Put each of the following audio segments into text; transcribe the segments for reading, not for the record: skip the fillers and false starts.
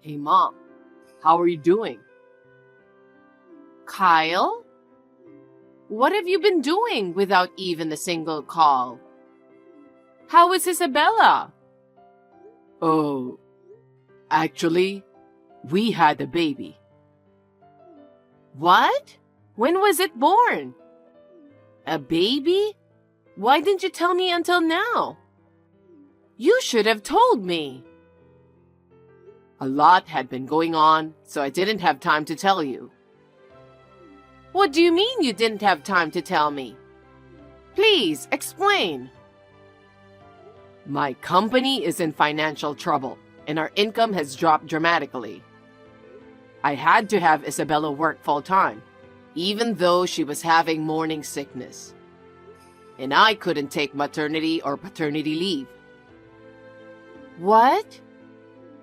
Hey Mom, how are you doing? Kyle? What have you been doing without even a single call? How is Isabella? Oh, actually, we had a baby. What? When was it born? A baby? Why didn't you tell me until now? You should have told me. A lot had been going on, so I didn't have time to tell you. What do you mean you didn't have time to tell me? Please, explain. My company is in financial trouble, and our income has dropped dramatically. I had to have Isabella work full-time, even though she was having morning sickness. And I couldn't take maternity or paternity leave. What?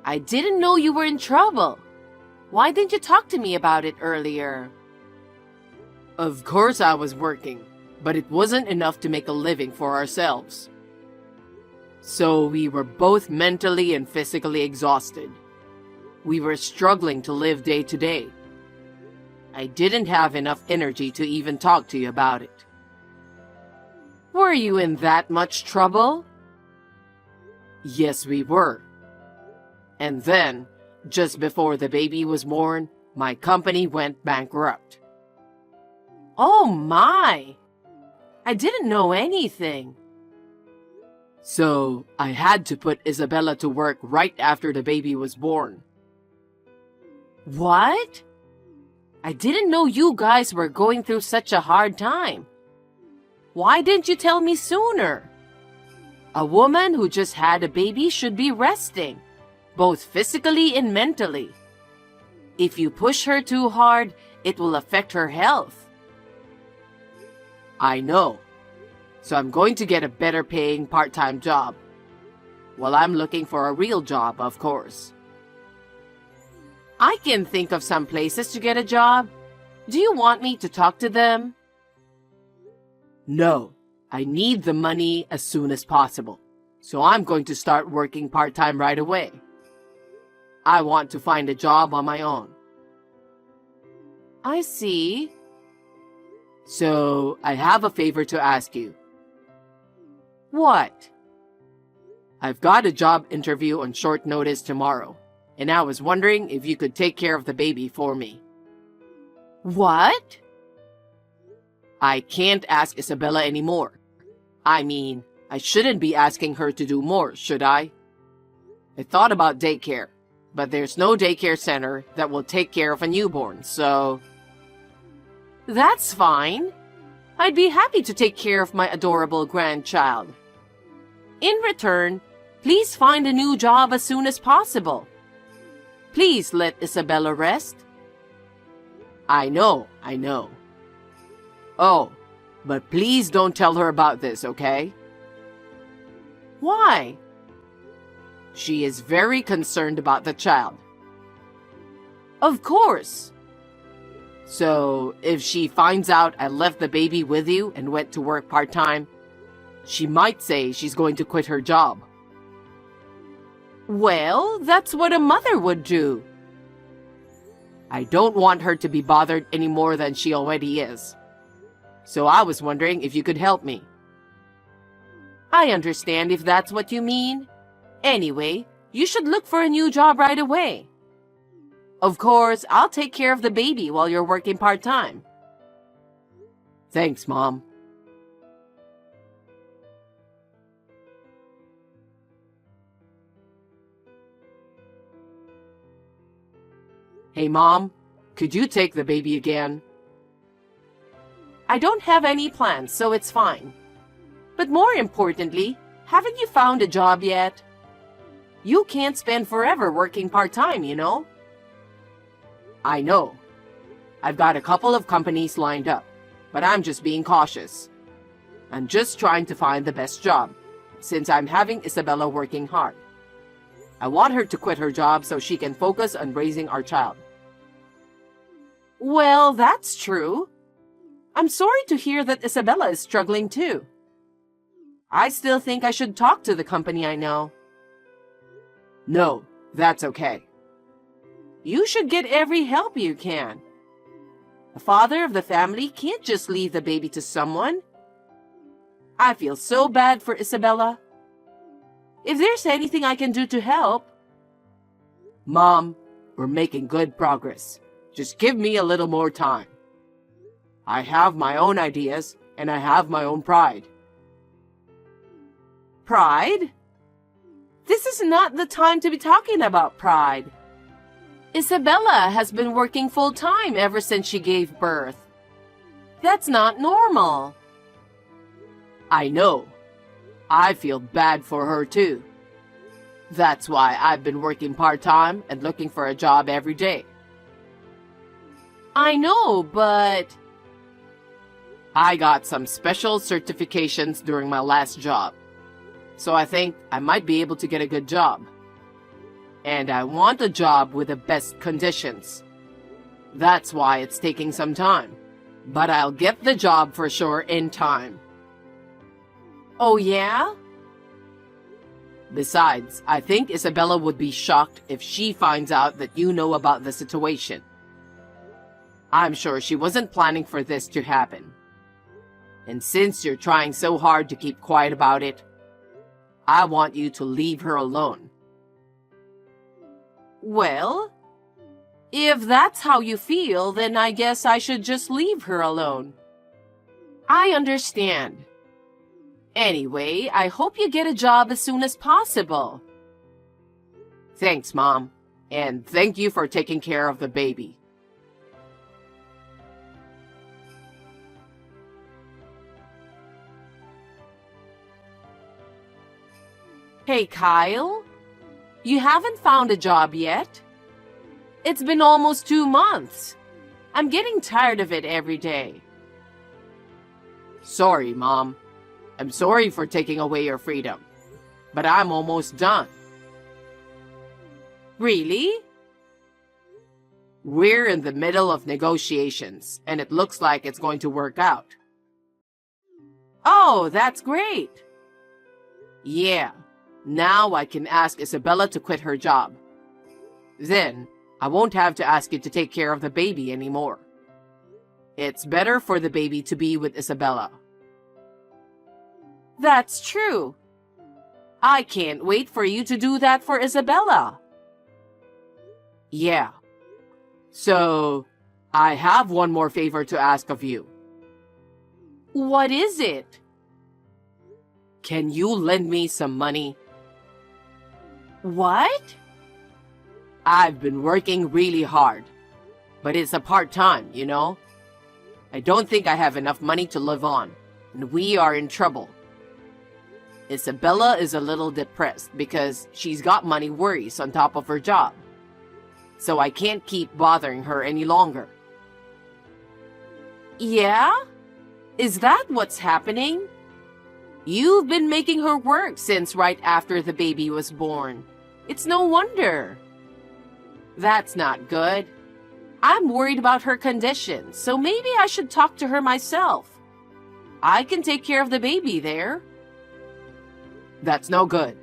I didn't know you were in trouble. Why didn't you talk to me about it earlier? Of course I was working, but it wasn't enough to make a living for ourselves. So we were both mentally and physically exhausted. We were struggling to live day to day. I didn't have enough energy to even talk to you about it. Were you in that much trouble? Yes, we were. And then, just before the baby was born, my company went bankrupt. Oh my! I didn't know anything. So, I had to put Isabella to work right after the baby was born. What? I didn't know you guys were going through such a hard time. Why didn't you tell me sooner? A woman who just had a baby should be resting, both physically and mentally. If you push her too hard, it will affect her health. I know. So I'm going to get a better paying part-time job. Well, I'm looking for a real job, of course. I can think of some places to get a job. Do you want me to talk to them? No, I need the money as soon as possible. So I'm going to start working part-time right away. I want to find a job on my own. I see. So I have a favor to ask you. What? I've got a job interview on short notice tomorrow, and I was wondering if you could take care of the baby for me. What? I can't ask Isabella anymore. I mean, I shouldn't be asking her to do more, should I? I thought about daycare, but there's no daycare center that will take care of a newborn, so... That's fine. I'd be happy to take care of my adorable grandchild. In return, please find a new job as soon as possible. Please let Isabella rest. I know. Oh, but please don't tell her about this, okay? Why? She is very concerned about the child. Of course. So, if she finds out I left the baby with you and went to work part-time, she might say she's going to quit her job. Well, that's what a mother would do. I don't want her to be bothered any more than she already is. So I was wondering if you could help me. I understand if that's what you mean. Anyway, you should look for a new job right away. Of course, I'll take care of the baby while you're working part-time. Thanks, Mom. Hey, Mom, could you take the baby again? I don't have any plans, so it's fine. But more importantly, haven't you found a job yet? You can't spend forever working part-time, you know? I know. I've got a couple of companies lined up, but I'm just being cautious. I'm just trying to find the best job, since I'm having Isabella working hard. I want her to quit her job so she can focus on raising our child. Well, that's true. I'm sorry to hear that Isabella is struggling too. I still think I should talk to the company I know. No, that's okay. You should get every help you can. The father of the family can't just leave the baby to someone. I feel so bad for Isabella. If there's anything I can do to help... Mom, we're making good progress. Just give me a little more time. I have my own ideas, and I have my own pride. Pride? This is not the time to be talking about pride. Isabella has been working full-time ever since she gave birth. That's not normal. I know. I feel bad for her too. That's why I've been working part-time and looking for a job every day. I know, but... I got some special certifications during my last job, so I think I might be able to get a good job. And I want a job with the best conditions. That's why it's taking some time, but I'll get the job for sure in time. Oh yeah? Besides, I think Isabella would be shocked if she finds out that you know about the situation. I'm sure she wasn't planning for this to happen. And since you're trying so hard to keep quiet about it, I want you to leave her alone. Well, if that's how you feel, then I guess I should just leave her alone. I understand. Anyway, I hope you get a job as soon as possible. Thanks, Mom. And thank you for taking care of the baby. Hey, Kyle? You haven't found a job yet? It's been almost 2 months. I'm getting tired of it every day. Sorry, Mom. I'm sorry for taking away your freedom, but I'm almost done. Really? We're in the middle of negotiations, and it looks like it's going to work out. Oh, that's great. Yeah, now I can ask Isabella to quit her job. Then, I won't have to ask you to take care of the baby anymore. It's better for the baby to be with Isabella. That's true. I can't wait for you to do that for Isabella. Yeah. So, I have one more favor to ask of you. What is it? Can you lend me some money? What? I've been working really hard, but it's a part-time, you know? I don't think I have enough money to live on, and we are in trouble. Isabella is a little depressed because she's got money worries on top of her job. So I can't keep bothering her any longer. Yeah? Is that what's happening? You've been making her work since right after the baby was born. It's no wonder. That's not good. I'm worried about her condition, so maybe I should talk to her myself. I can take care of the baby there. That's no good.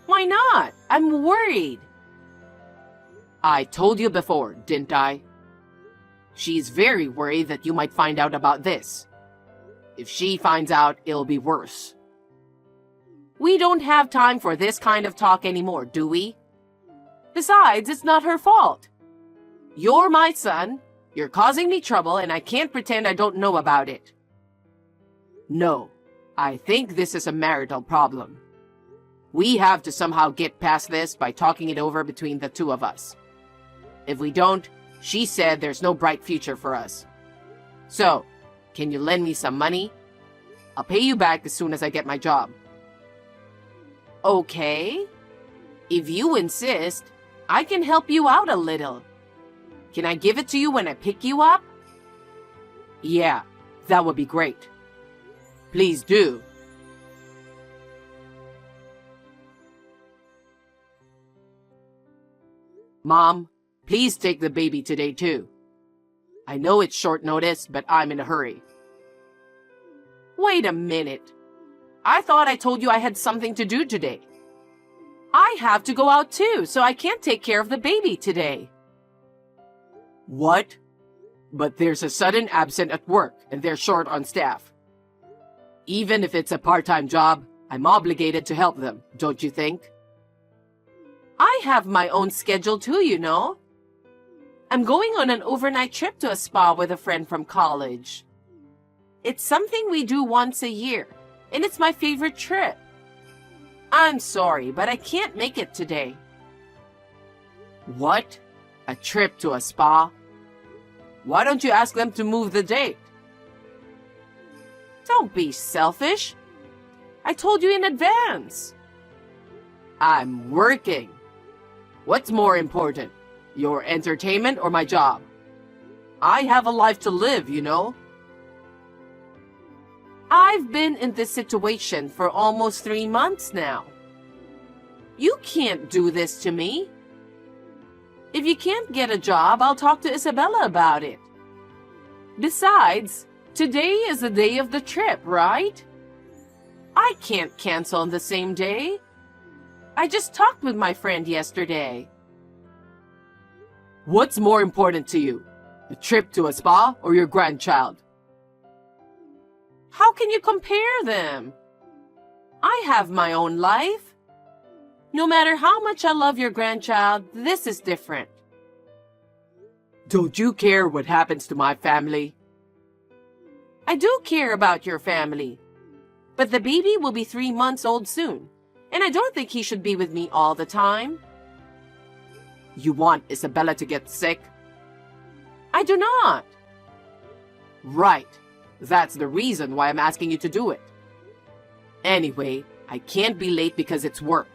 Why not? I'm worried. I told you before, didn't I? She's very worried that you might find out about this. If she finds out, it'll be worse. We don't have time for this kind of talk anymore, do we? Besides, it's not her fault. You're my son, you're causing me trouble, and I can't pretend I don't know about it. No, I think this is a marital problem. We have to somehow get past this by talking it over between the two of us. If we don't, she said there's no bright future for us. So, can you lend me some money? I'll pay you back as soon as I get my job. Okay. If you insist, I can help you out a little. Can I give it to you when I pick you up? Yeah, that would be great. Please do. Mom, please take the baby today too. I know it's short notice, but I'm in a hurry. Wait a minute. I thought I told you I had something to do today. I have to go out too, so I can't take care of the baby today. What? But there's a sudden absent at work and they're short on staff. Even if it's a part-time job, I'm obligated to help them, don't you think? I have my own schedule too, you know. I'm going on an overnight trip to a spa with a friend from college. It's something we do once a year, and it's my favorite trip. I'm sorry, but I can't make it today. What? A trip to a spa? Why don't you ask them to move the date? Don't be selfish. I told you in advance. I'm working. What's more important, your entertainment or my job? I have a life to live, you know. I've been in this situation for almost 3 months now. You can't do this to me. If you can't get a job, I'll talk to Isabella about it. Besides, today is the day of the trip, right? I can't cancel on the same day. I just talked with my friend yesterday. What's more important to you, a trip to a spa or your grandchild? How can you compare them? I have my own life. No matter how much I love your grandchild, this is different. Don't you care what happens to my family? I do care about your family. But the baby will be 3 months old soon, and I don't think he should be with me all the time. You want Isabella to get sick? I do not. Right. That's the reason why I'm asking you to do it. Anyway, I can't be late because it's work.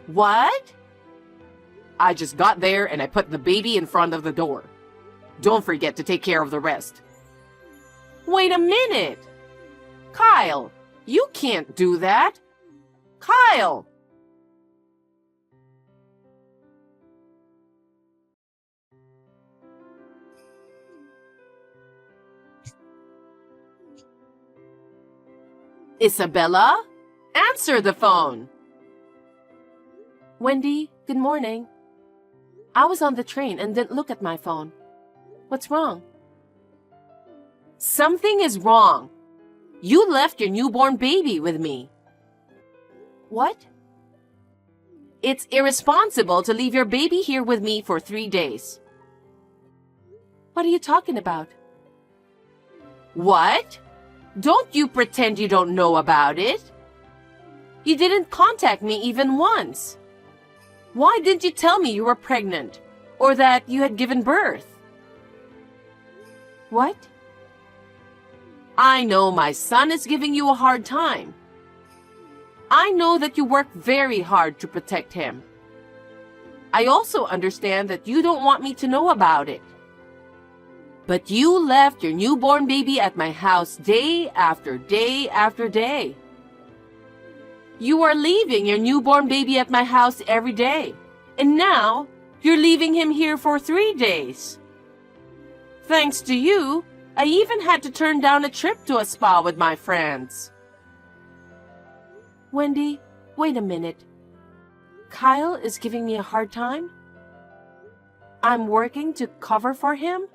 What? I just got there and I put the baby in front of the door. Don't forget to take care of the rest. Wait a minute. Kyle, you can't do that. Kyle! Isabella? Answer the phone. Wendy, good morning. I was on the train and didn't look at my phone. What's wrong? Something is wrong. You left your newborn baby with me. What? It's irresponsible to leave your baby here with me for 3 days. What are you talking about? What? Don't you pretend you don't know about it. You didn't contact me even once. Why didn't you tell me you were pregnant or that you had given birth? What? I know my son is giving you a hard time. I know that you work very hard to protect him. I also understand that you don't want me to know about it. But you left your newborn baby at my house day after day after day. You are leaving your newborn baby at my house every day. And now, you're leaving him here for 3 days. Thanks to you, I even had to turn down a trip to a spa with my friends. Wendy, wait a minute. Kyle is giving me a hard time? I'm working to cover for him?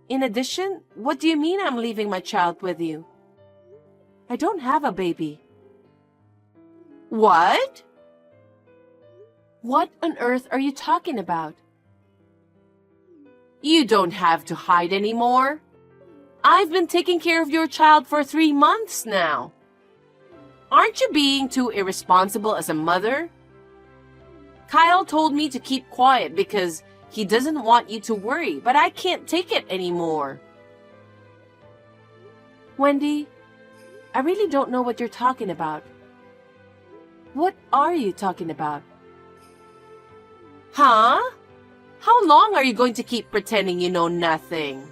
In addition, what do you mean I'm leaving my child with you? I don't have a baby. What? What on earth are you talking about? You don't have to hide anymore. I've been taking care of your child for 3 months now. Aren't you being too irresponsible as a mother? Kyle told me to keep quiet because he doesn't want you to worry, but I can't take it anymore. Wendy, I really don't know what you're talking about. What are you talking about? Huh? How long are you going to keep pretending you know nothing?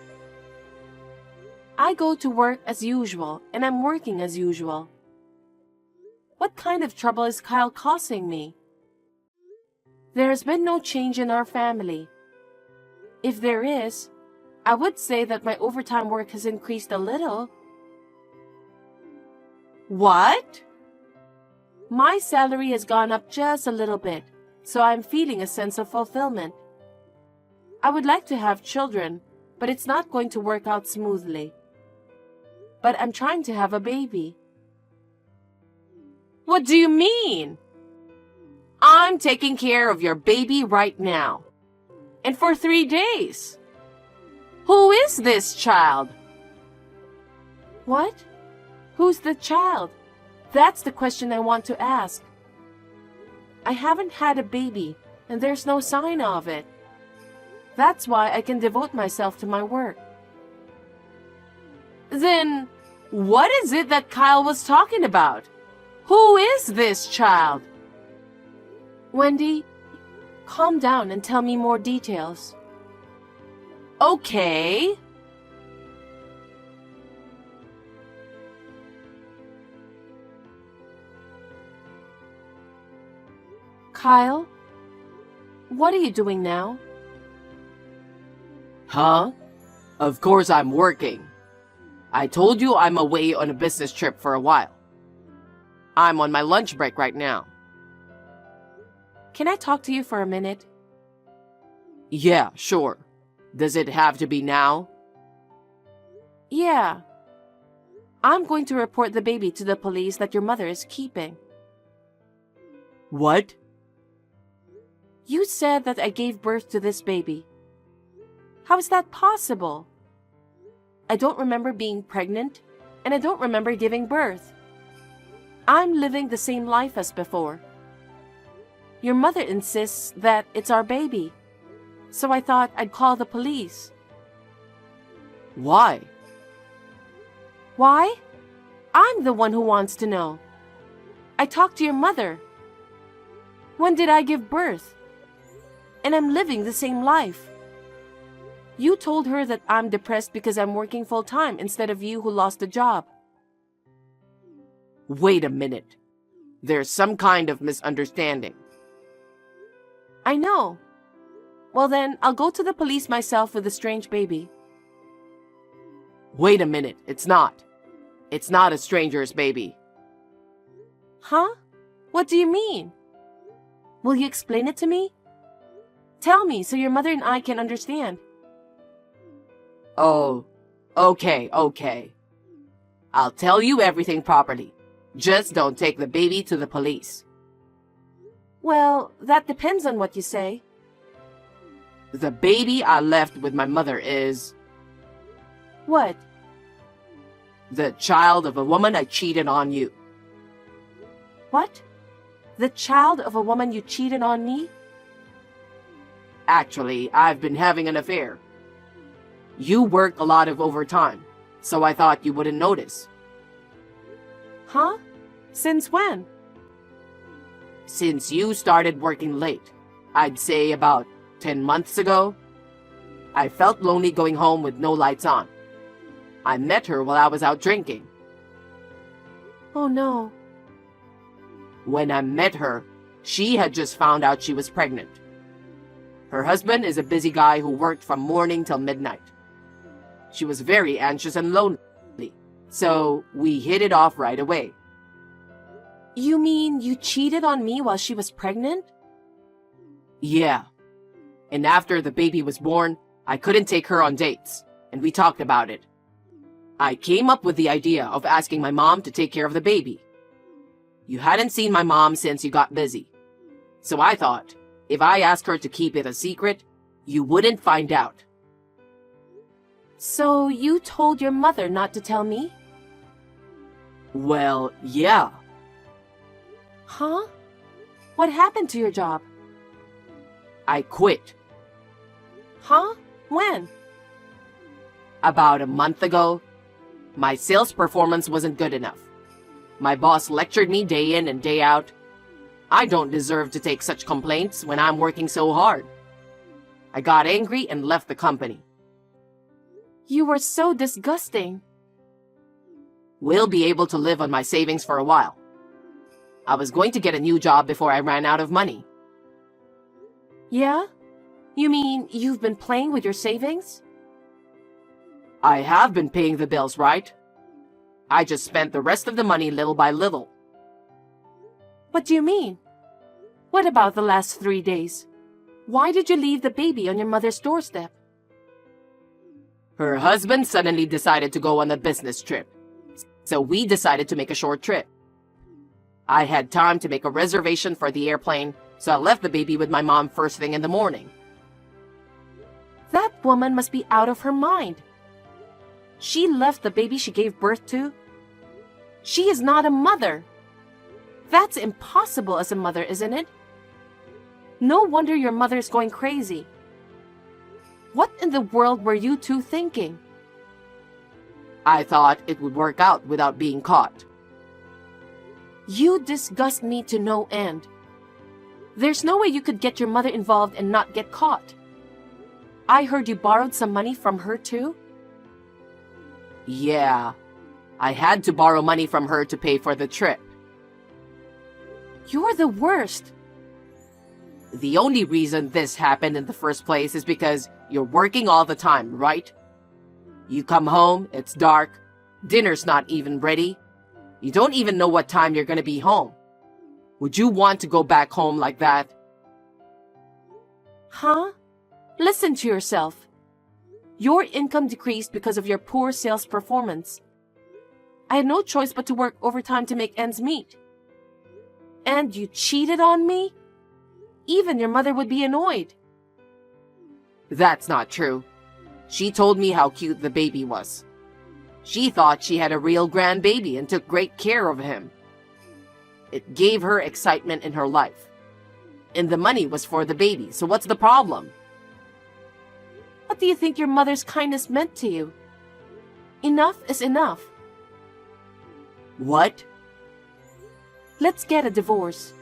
I go to work as usual, and I'm working as usual. What kind of trouble is Kyle causing me? There has been no change in our family. If there is, I would say that my overtime work has increased a little. What? My salary has gone up just a little bit, so I'm feeling a sense of fulfillment. I would like to have children, but it's not going to work out smoothly. But I'm trying to have a baby. What do you mean? I'm taking care of your baby right now. And for 3 days. Who is this child? What? Who's the child? That's the question I want to ask. I haven't had a baby, and there's no sign of it. That's why I can devote myself to my work. Then, what is it that Kyle was talking about? Who is this child? Wendy, calm down and tell me more details. Okay. Kyle, what are you doing now? Huh? Of course I'm working. I told you I'm away on a business trip for a while. I'm on my lunch break right now. Can I talk to you for a minute? Yeah, sure. Does it have to be now? Yeah. I'm going to report the baby to the police that your mother is keeping. What? You said that I gave birth to this baby. How is that possible? I don't remember being pregnant, and I don't remember giving birth. I'm living the same life as before. Your mother insists that it's our baby, so I thought I'd call the police. Why? Why? I'm the one who wants to know. I talked to your mother. When did I give birth? And I'm living the same life. You told her that I'm depressed because I'm working full-time instead of you who lost a job. Wait a minute. There's some kind of misunderstanding. I know. Well then, I'll go to the police myself with the strange baby. Wait a minute. It's not. It's not a stranger's baby. Huh? What do you mean? Will you explain it to me? Tell me so your mother and I can understand. Oh, okay. I'll tell you everything properly. Just don't take the baby to the police. Well, that depends on what you say. The baby I left with my mother is What? the child of a woman I cheated on you. What? The child of a woman you cheated on me? Actually, I've been having an affair. You work a lot of overtime, so I thought you wouldn't notice. Huh? Since when? Since you started working late, I'd say about 10 months ago. I felt lonely going home with no lights on. I met her while I was out drinking. Oh no. When I met her, she had just found out she was pregnant. Her husband is a busy guy who worked from morning till midnight. She was very anxious and lonely, so we hit it off right away. You mean you cheated on me while she was pregnant? Yeah. And after the baby was born, I couldn't take her on dates, and we talked about it. I came up with the idea of asking my mom to take care of the baby. You hadn't seen my mom since you got busy. So I thought, if I asked her to keep it a secret, you wouldn't find out. So you told your mother not to tell me? Well, yeah. Huh? What happened to your job? I quit. Huh? When? About a month ago. My sales performance wasn't good enough. My boss lectured me day in and day out. I don't deserve to take such complaints when I'm working so hard. I got angry and left the company. You were so disgusting. We'll be able to live on my savings for a while. I was going to get a new job before I ran out of money. Yeah? You mean you've been playing with your savings? I have been paying the bills, right? I just spent the rest of the money little by little. What do you mean? What about the last 3 days? Why did you leave the baby on your mother's doorstep? Her husband suddenly decided to go on a business trip, so we decided to make a short trip. I had time to make a reservation for the airplane, so I left the baby with my mom first thing in the morning. That woman must be out of her mind. She left the baby she gave birth to. She is not a mother. That's impossible as a mother, isn't it? No wonder your mother is going crazy. What in the world were you two thinking? I thought it would work out without being caught. You disgust me to no end. There's no way you could get your mother involved and not get caught. I heard you borrowed some money from her too? Yeah, I had to borrow money from her to pay for the trip. You're the worst. The only reason this happened in the first place is because you're working all the time, right? You come home, it's dark, dinner's not even ready. You don't even know what time you're gonna be home. Would you want to go back home like that? Huh? Listen to yourself. Your income decreased because of your poor sales performance. I had no choice but to work overtime to make ends meet. And you cheated on me? Even your mother would be annoyed. That's not true. She told me how cute the baby was. She thought she had a real grandbaby and took great care of him. It gave her excitement in her life. And the money was for the baby, so what's the problem? What do you think your mother's kindness meant to you? Enough is enough. What? Let's get a divorce.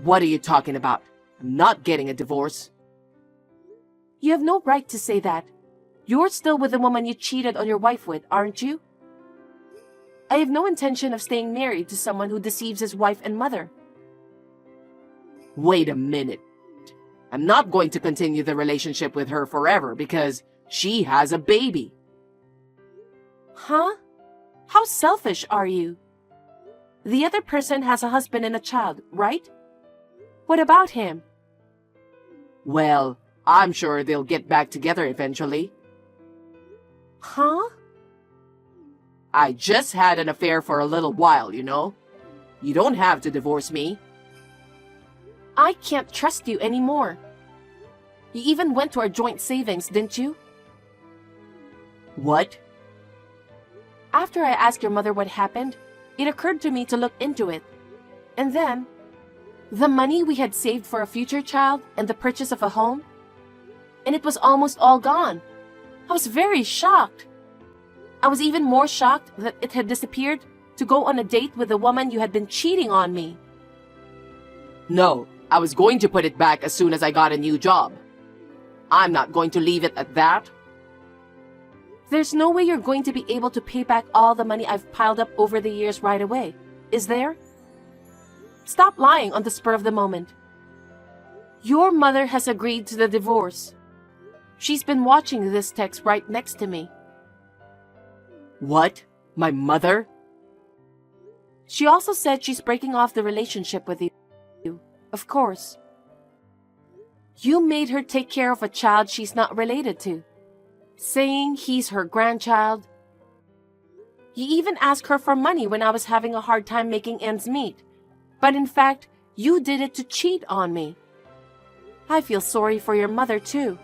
What are you talking about? I'm not getting a divorce. You have no right to say that. You're still with the woman you cheated on your wife with, aren't you? I have no intention of staying married to someone who deceives his wife and mother. Wait a minute. I'm not going to continue the relationship with her forever because she has a baby. Huh? How selfish are you? The other person has a husband and a child, right? What about him? Well, I'm sure they'll get back together eventually. Huh? I just had an affair for a little while, you know. You don't have to divorce me. I can't trust you anymore. You even went to our joint savings, didn't you? What? After I asked your mother what happened, it occurred to me to look into it. And then, the money we had saved for a future child and the purchase of a home, and it was almost all gone. I was very shocked. I was even more shocked that it had disappeared to go on a date with the woman you had been cheating on me. No, I was going to put it back as soon as I got a new job. I'm not going to leave it at that. There's no way you're going to be able to pay back all the money I've piled up over the years right away, is there? Stop lying on the spur of the moment. Your mother has agreed to the divorce. She's been watching this text right next to me. What? My mother? She also said she's breaking off the relationship with you. Of course. You made her take care of a child she's not related to, saying he's her grandchild. You even asked her for money when I was having a hard time making ends meet. But in fact, you did it to cheat on me. I feel sorry for your mother too.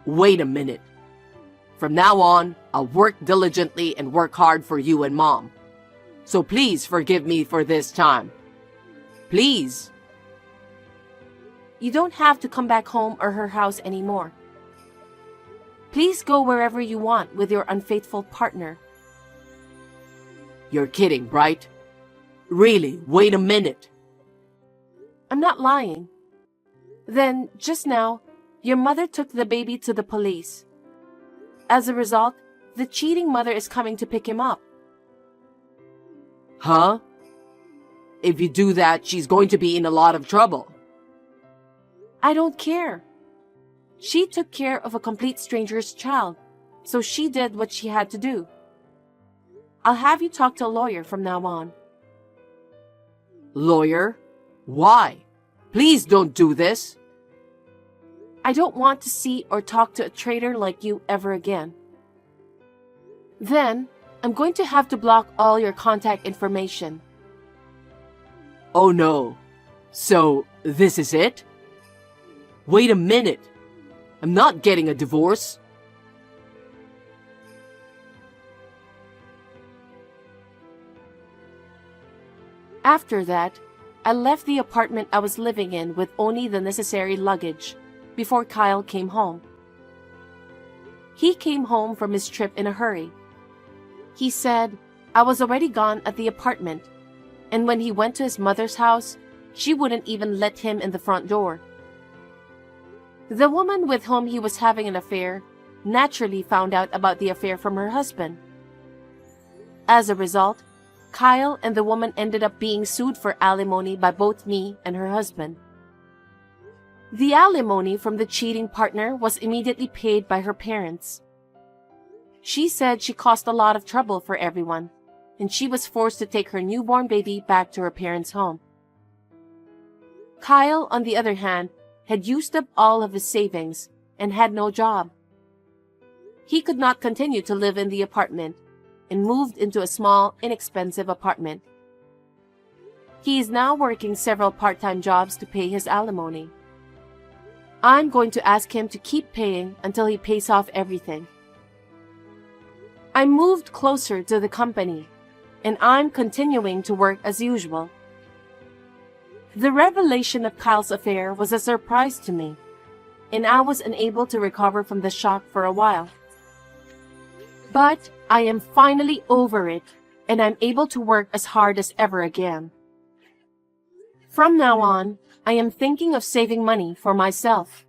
Wait a minute. From now on, I'll work diligently and work hard for you and Mom. So please forgive me for this time. Please. You don't have to come back home or her house anymore. Please go wherever you want with your unfaithful partner. You're kidding, right? Really, wait a minute. I'm not lying. Then, just now, your mother took the baby to the police. As a result, the cheating mother is coming to pick him up. Huh? If you do that, she's going to be in a lot of trouble. I don't care. She took care of a complete stranger's child, so she did what she had to do. I'll have you talk to a lawyer from now on. Lawyer? Why? Please don't do this. I don't want to see or talk to a traitor like you ever again. Then, I'm going to have to block all your contact information. Oh no. So, this is it? Wait a minute. I'm not getting a divorce. After that, I left the apartment I was living in with only the necessary luggage before Kyle came home. He came home from his trip in a hurry. He said I was already gone at the apartment, and when he went to his mother's house, she wouldn't even let him in the front door. The woman with whom he was having an affair naturally found out about the affair from her husband. As a result, Kyle and the woman ended up being sued for alimony by both me and her husband. The alimony from the cheating partner was immediately paid by her parents. She said she caused a lot of trouble for everyone, and she was forced to take her newborn baby back to her parents' home. Kyle, on the other hand, had used up all of his savings and had no job. He could not continue to live in the apartment and moved into a small, inexpensive apartment. He is now working several part-time jobs to pay his alimony. I'm going to ask him to keep paying until he pays off everything. I moved closer to the company, and I'm continuing to work as usual. The revelation of Kyle's affair was a surprise to me, and I was unable to recover from the shock for a while. But I am finally over it, and I'm able to work as hard as ever again. From now on, I am thinking of saving money for myself.